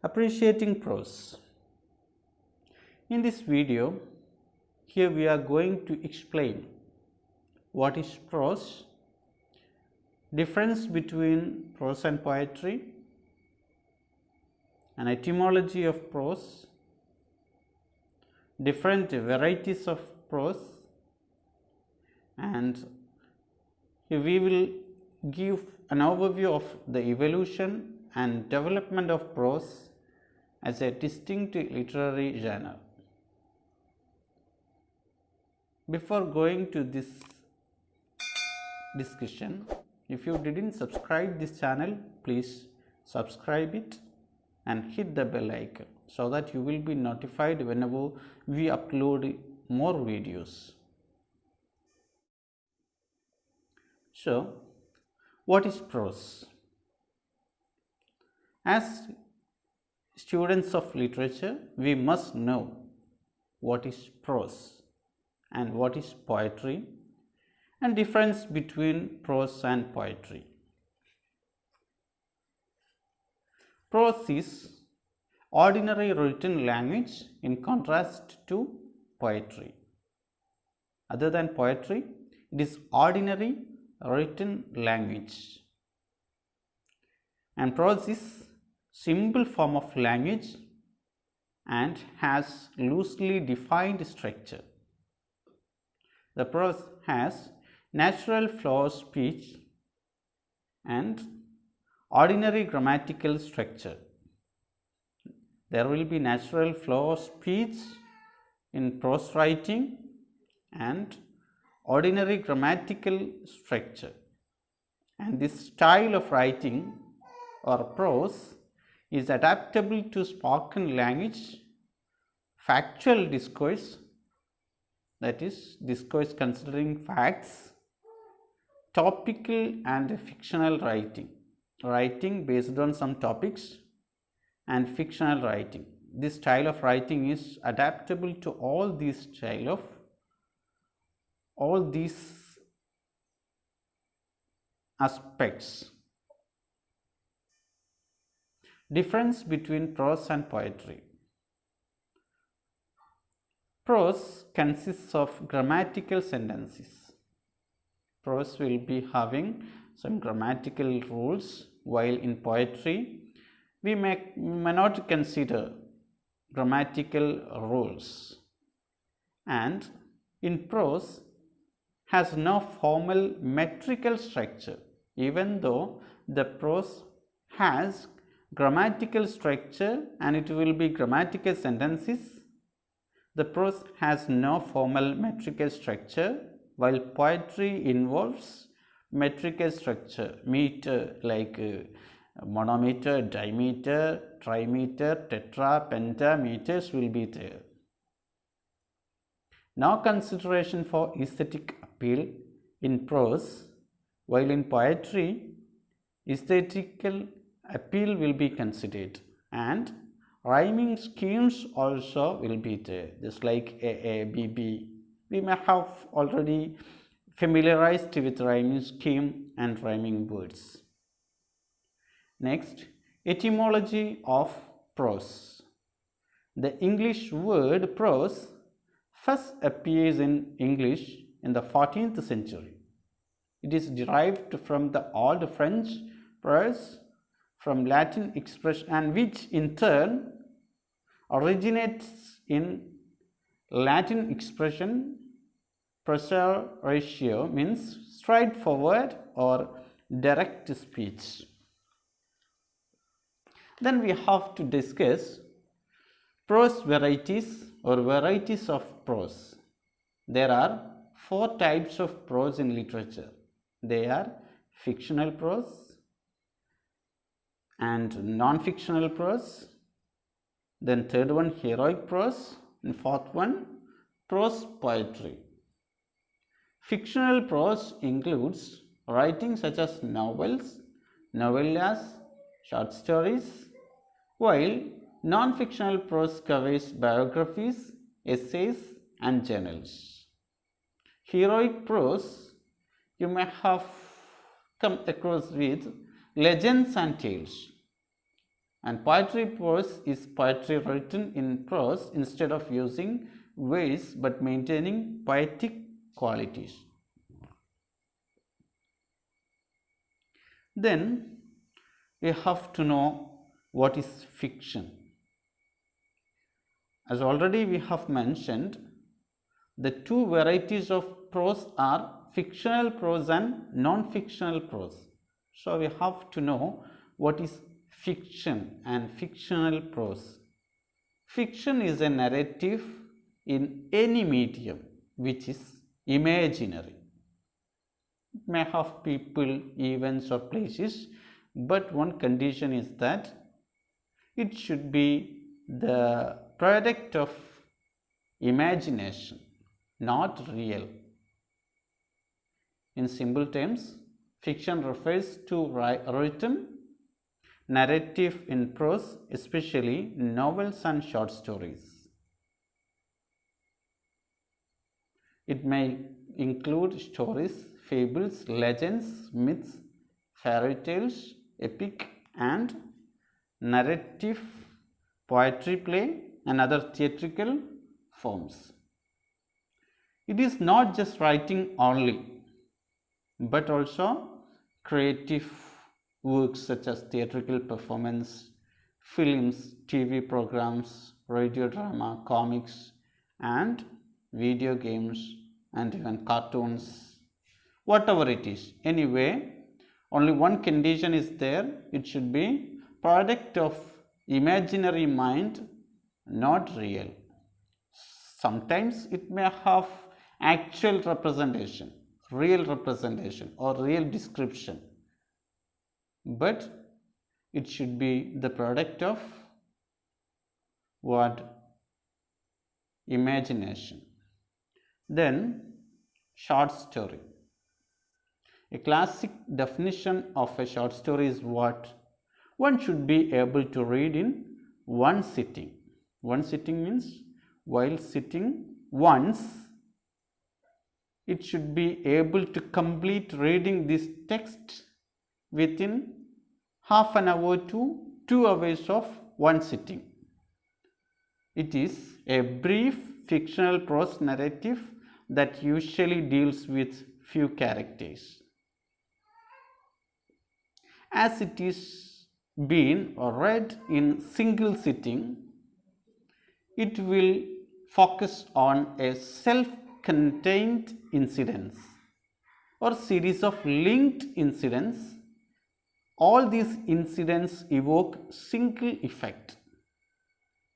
Appreciating prose. In this video, here we are going to explain what is prose, difference between prose and poetry, an etymology of prose, different varieties of prose, and here we will give an overview of the evolution and development of prose as a distinct literary genre. Before going to this discussion, if you didn't subscribe this channel, please subscribe it and hit the bell icon so that you will be notified whenever we upload more videos. So, what is prose? As students of literature, we must know what is prose and what is poetry and difference between prose and poetry. Prose is ordinary written language in contrast to poetry. Other than poetry, it is ordinary written language. And prose is simple form of language and has loosely defined structure. The prose has natural flow of speech and ordinary grammatical structure. There will be natural flow of speech in prose writing and ordinary grammatical structure. And this style of writing or prose is adaptable to spoken language, factual discourse, that is discourse considering facts, topical and fictional writing, writing based on some topics, and fictional writing. This style of writing is adaptable to all these aspects. Difference between prose and poetry. Prose consists of grammatical sentences. Prose will be having some grammatical rules, while in poetry we may not consider grammatical rules. And in prose has no formal metrical structure, even though the prose has grammatical structure and it will be grammatical sentences. The prose has no formal metrical structure, while poetry involves metrical structure, meter like monometer, dimeter, trimeter, tetra, pentameters will be there. No consideration for aesthetic appeal in prose, while in poetry aesthetical appeal will be considered and rhyming schemes also will be there, just like A, B, B. We may have already familiarized with rhyming scheme and rhyming words. Next, etymology of prose. The English word prose first appears in English in the 14th century. It is derived from the Old French prose, from Latin expression, and which in turn originates in Latin expression prose ratio, means straightforward or direct speech. Then we have to discuss prose varieties or varieties of prose. There are 4 types of prose in literature. They are fictional prose and non-fictional prose, then third one heroic prose, and fourth one prose poetry. Fictional prose includes writing such as novels, novellas, short stories, while non-fictional prose covers biographies, essays and journals. Heroic prose you may have come across with legends and tales. And poetry prose is poetry written in prose instead of using verse but maintaining poetic qualities. Then we have to know what is fiction. As already we have mentioned, the two varieties of prose are fictional prose and non-fictional prose. So we have to know what is fiction and fictional prose. Fiction is a narrative in any medium which is imaginary. It may have people, events or places, but one condition is that it should be the product of imagination, not real. In simple terms, fiction refers to written narrative in prose, especially novels and short stories. It may include stories, fables, legends, myths, fairy tales, epic and narrative, poetry, play and other theatrical forms. It is not just writing only, but also creative works such as theatrical performance, films, TV programs, radio drama, comics and video games and even cartoons, whatever it is. Anyway, only one condition is there, it should be product of imaginary mind, not real. Sometimes it may have actual representation, real representation or real description, but it should be the product of what? Imagination. Then short story. A classic definition of a short story is what? One should be able to read in one sitting. One sitting means while sitting once, it should be able to complete reading this text within half an hour to 2 hours of one sitting. It is a brief fictional prose narrative that usually deals with few characters. As it is being read in single sitting, it will focus on a self-contained incidents or series of linked incidents. All these incidents evoke single effect.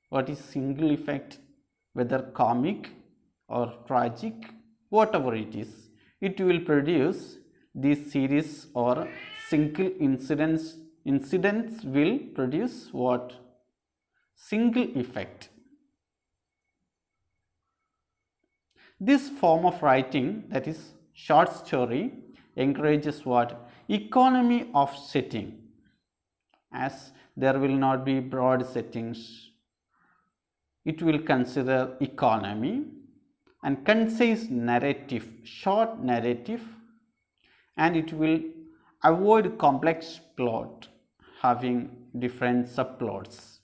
What is single effect? Whether comic or tragic, whatever it is, it will produce this series or single incidents. Incidents will produce what? Single effect. This form of writing, that is short story, encourages what? Economy of setting, as there will not be broad settings. It will consider economy and concise narrative, short narrative, and it will avoid complex plot having different subplots.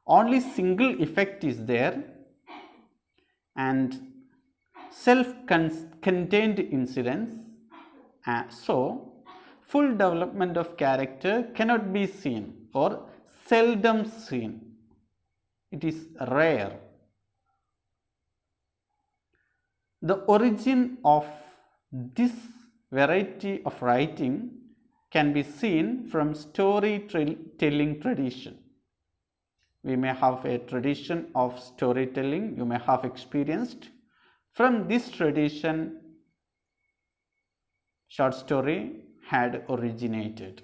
Only single effect is there and self-contained incidents, so full development of character cannot be seen or seldom seen. It is rare. The origin of this variety of writing can be seen from storytelling tradition. We may have a tradition of storytelling, you may have experienced. From this tradition, short story had originated.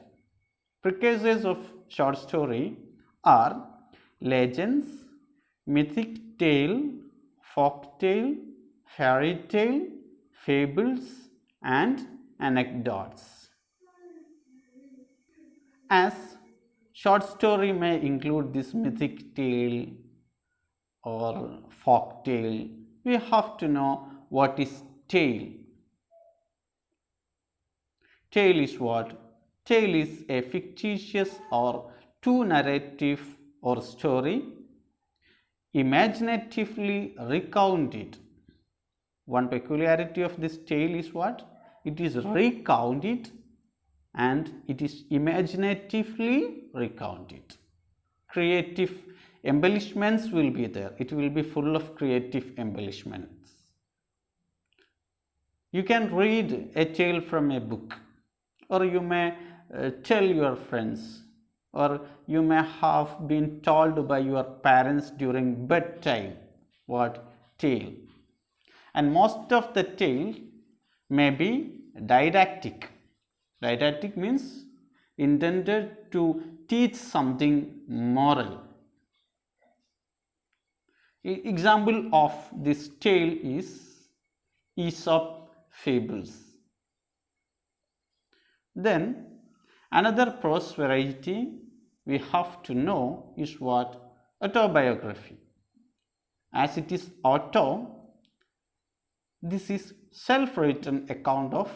Precursors of short story are legends, mythic tale, folk tale, fairy tale, fables and anecdotes. As short story may include this mythic tale or folk tale, we have to know what is tale. Tale is what? tale is a fictitious or true narrative or story imaginatively recounted. One peculiarity of this tale is what? It is recounted and it is imaginatively recounted. Creative embellishments will be there. It will be full of creative embellishments. You can read a tale from a book, or you may tell your friends, or you may have been told by your parents during bedtime what tale. And most of the tale may be didactic. Didactic means intended to teach something moral. Example of this tale is Aesop fables. Then another prose variety we have to know is what? Autobiography. As it is auto, this is self-written account of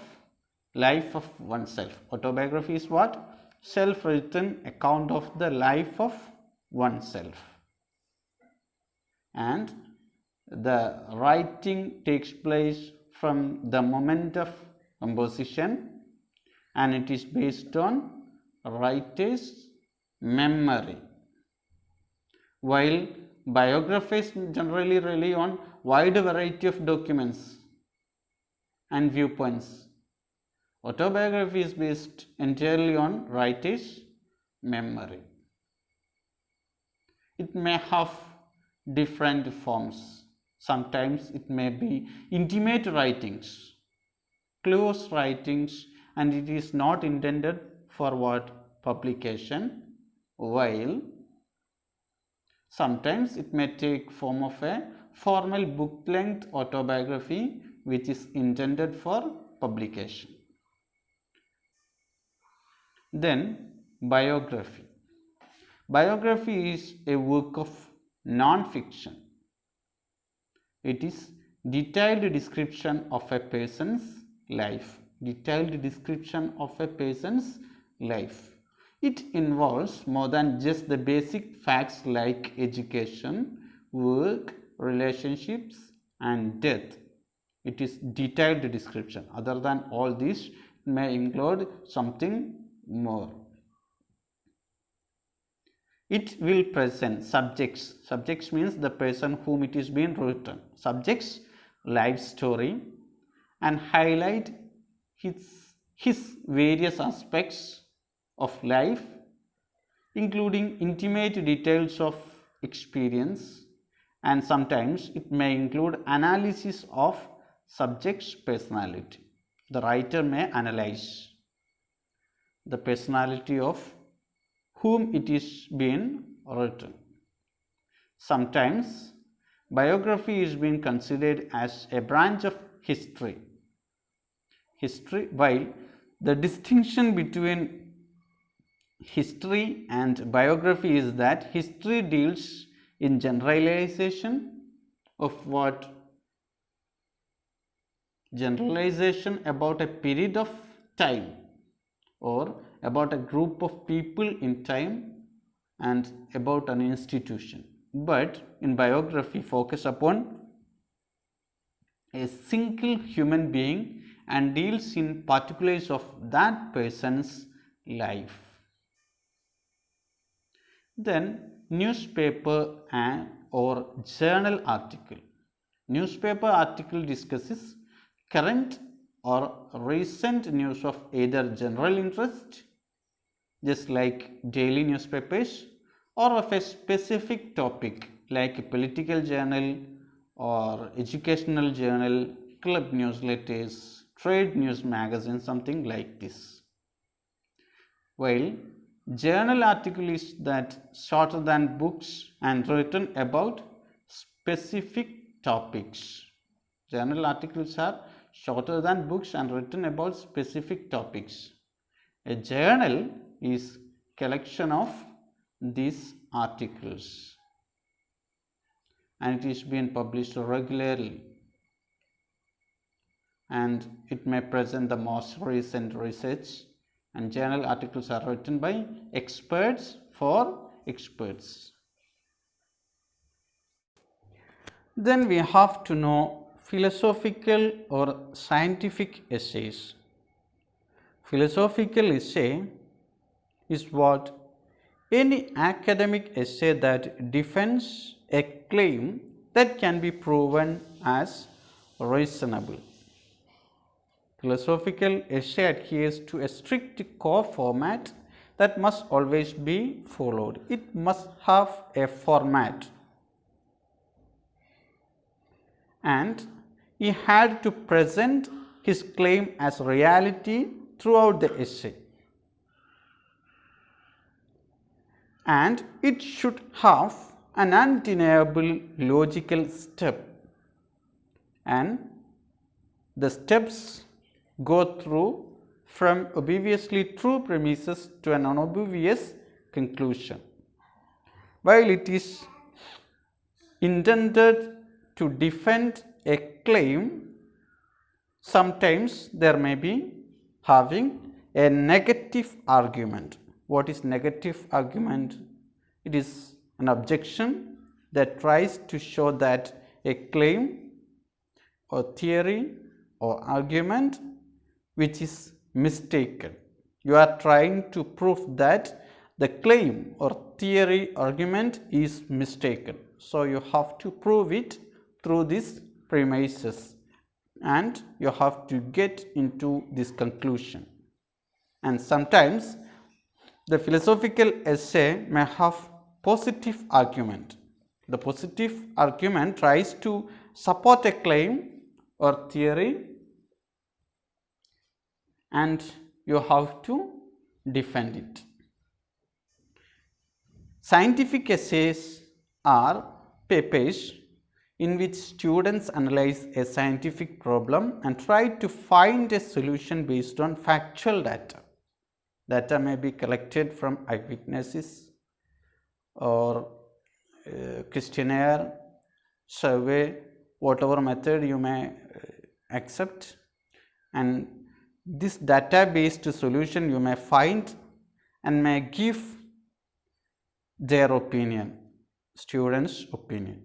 life of oneself. Autobiography is what? Self-written account of the life of oneself. And the writing takes place from the moment of composition, and it is based on writer's memory. While biographies generally rely on wide variety of documents and viewpoints, autobiography is based entirely on writer's memory. It may have different forms. Sometimes it may be intimate writings, close writings, and it is not intended for what? Publication, while sometimes it may take form of a formal book length autobiography which is intended for publication. Then biography. Biography is a work of non-fiction. It is detailed description of a person's life. Detailed description of a person's life. It involves more than just the basic facts like education, work, relationships, and death. It is detailed description. Other than all this, it may include something more. It will present subjects. Subjects means the person whom it is being written. Subjects, life story, and highlight his various aspects of life, including intimate details of experience, and sometimes it may include analysis of subject's personality. The writer may analyze the personality of whom it is being written. Sometimes biography is being considered as a branch of history. While the distinction between history and biography is that history deals in generalization of what? Generalization about a period of time or about a group of people in time and about an institution. But in biography, focus upon a single human being and deals in particulars of that person's life. Then newspaper or journal article. Newspaper article discusses current or recent news of either general interest, just like daily newspapers, or of a specific topic like a political journal or educational journal, club newsletters, trade news magazine, something like this. While journal article is that shorter than books and written about specific topics. Journal articles are shorter than books and written about specific topics. A journal is collection of these articles and it is being published regularly, and it may present the most recent research and journal articles are written by experts for experts. Then we have to know philosophical or scientific essays. Philosophical essay is what? Any academic essay that defends a claim that can be proven as reasonable. Philosophical essay adheres to a strict core format that must always be followed. It must have a format, and he had to present his claim as reality throughout the essay, and it should have an undeniable logical step, and the steps go through from obviously true premises to an unobvious conclusion. While it is intended to defend a claim, sometimes there may be having a negative argument. What is negative argument? It is an objection that tries to show that a claim or theory or argument which is mistaken. You are trying to prove that the claim or theory argument is mistaken. So you have to prove it through these premises, and you have to get into this conclusion. And sometimes the philosophical essay may have positive argument. The positive argument tries to support a claim or theory, and you have to defend it. Scientific essays are papers in which students analyze a scientific problem and try to find a solution based on factual data. Data may be collected from eyewitnesses or questionnaire, survey, whatever method you may accept, and this data based solution you may find and may give their opinion, students' opinion.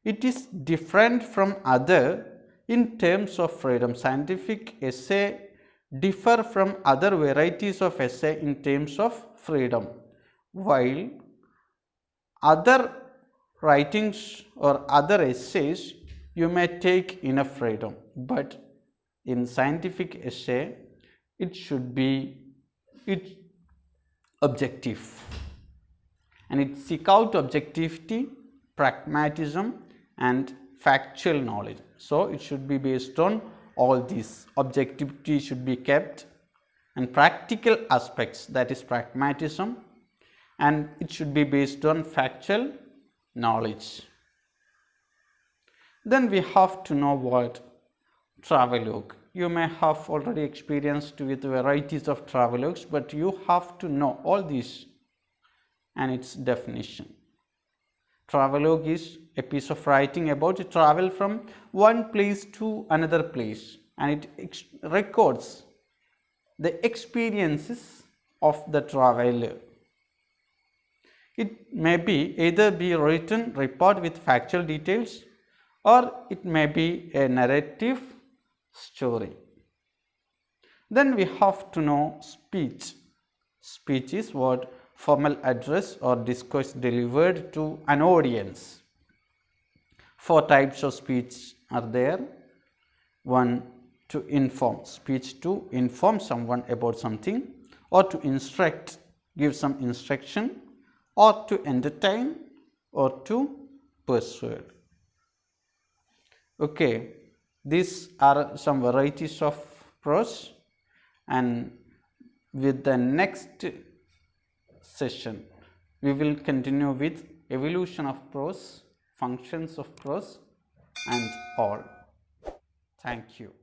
It is different from other in terms of freedom. Scientific essay differ from other varieties of essay in terms of freedom, while other writings or other essays you may take enough freedom, but in scientific essay it should be objective, and it seek out objectivity, pragmatism and factual knowledge. So it should be based on all these. Objectivity should be kept, and practical aspects, that is pragmatism, and it should be based on factual knowledge. Then we have to know what travelogue. You may have already experienced with varieties of travelogues, but you have to know all these and its definition. Travelogue is a piece of writing about a travel from one place to another place, and it records the experiences of the traveler. It may be either be written report with factual details, or it may be a narrative story. Then we have to know speech. Speech is what? Formal address or discourse delivered to an audience. 4 types of speech are there. 1, to inform, speech to inform someone about something, or to instruct, give some instruction, or to entertain, or to persuade. Okay, these are some varieties of prose, and with the next session we will continue with evolution of prose, functions of prose and all. Thank you.